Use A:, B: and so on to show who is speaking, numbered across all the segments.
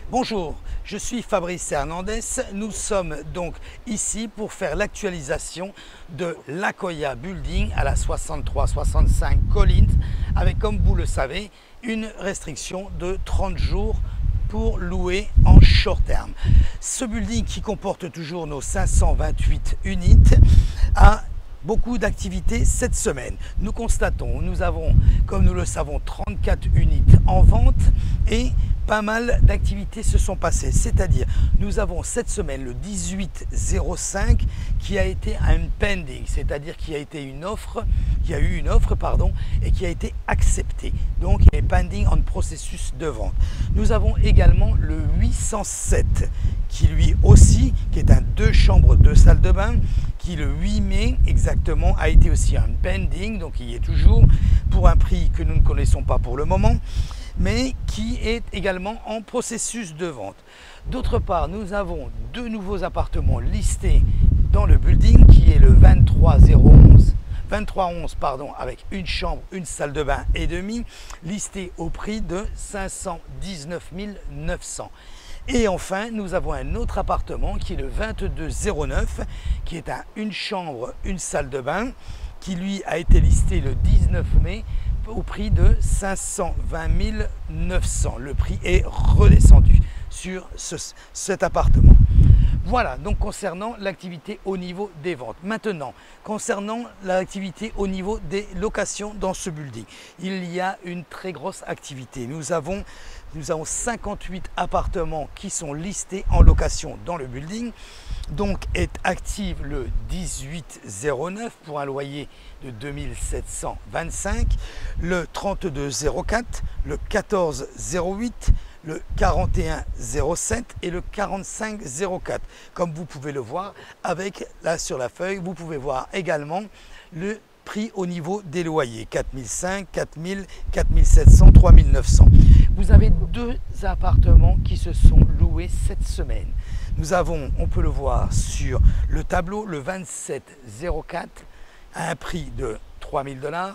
A: Bonjour, je suis Fabrice Hernandez. Nous sommes donc ici pour faire l'actualisation de l'Akoya Building à la 63-65 Collins avec, comme vous le savez, une restriction de 30 jours pour louer en short terme. Ce building qui comporte toujours nos 528 unités a beaucoup d'activités cette semaine. Nous constatons, nous avons, comme nous le savons, 34 unités en vente et pas mal d'activités se sont passées. C'est-à-dire, nous avons cette semaine le 18-05 qui a été un pending, c'est-à-dire qui a été une offre, qui a eu une offre, pardon, et qui a été acceptée. Donc, il est pending en processus de vente. Nous avons également le 807 qui lui aussi, qui est un 2 chambres, 2 salles de bain, qui le 8 mai exactement a été aussi un pending, donc il y est toujours pour un prix que nous ne connaissons pas pour le moment, mais qui est également en processus de vente. D'autre part, nous avons 2 nouveaux appartements listés dans le building qui est le 2311 pardon, avec une chambre, une salle de bain et demi, listé au prix de 519 900. Et enfin, nous avons un autre appartement qui est le 2209, qui est une chambre, une salle de bain, qui lui a été listé le 19 mai au prix de 520 900. Le prix est redescendu sur cet appartement. Voilà, donc concernant l'activité au niveau des ventes. Maintenant, concernant l'activité au niveau des locations dans ce building, il y a une très grosse activité. Nous avons 58 appartements qui sont listés en location dans le building. Donc est active le 1809 pour un loyer de 2725, le 3204, le 1408, le 4107 et le 4504. Comme vous pouvez le voir avec là sur la feuille, vous pouvez voir également le prix au niveau des loyers, 4005, 4000, 4700, 3900. Vous avez 2 appartements qui se sont loués cette semaine. Nous avons, on peut le voir sur le tableau, le 2704 à un prix de 3000 $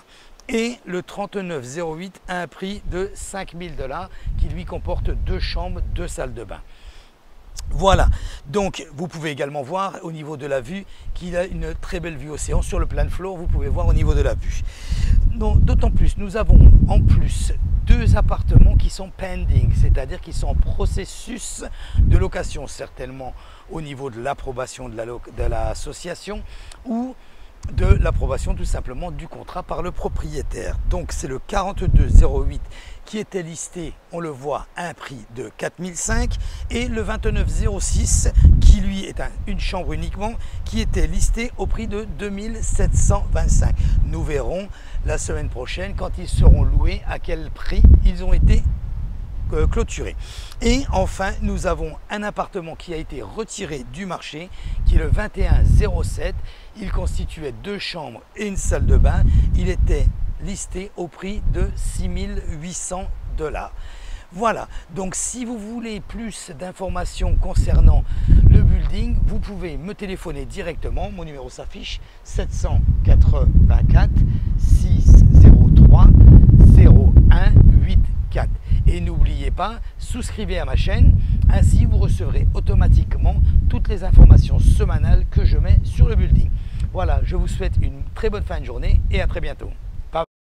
A: et le 3908 à un prix de 5000 $ qui lui comporte 2 chambres, 2 salles de bain. Voilà, donc vous pouvez également voir au niveau de la vue qu'il a une très belle vue océan sur le plan floor, vous pouvez voir au niveau de la vue. D'autant plus, nous avons en plus 2 appartements qui sont pending, c'est-à-dire qui sont en processus de location, certainement au niveau de l'approbation de l'association ou de l'approbation tout simplement du contrat par le propriétaire. Donc c'est le 4208 qui était listé, on le voit, à un prix de 4005 et le 2906 qui lui est une chambre uniquement qui était listé au prix de 2725. Nous verrons la semaine prochaine quand ils seront loués à quel prix ils ont été clôturé. Et enfin, nous avons un appartement qui a été retiré du marché, qui est le 2107. Il constituait 2 chambres et une salle de bain. Il était listé au prix de 6800 $. Voilà, donc si vous voulez plus d'informations concernant le building, vous pouvez me téléphoner directement. Mon numéro s'affiche 784 603 0184. Et n'oubliez pas, souscrivez à ma chaîne, ainsi vous recevrez automatiquement toutes les informations semanales que je mets sur le building. Voilà, je vous souhaite une très bonne fin de journée et à très bientôt.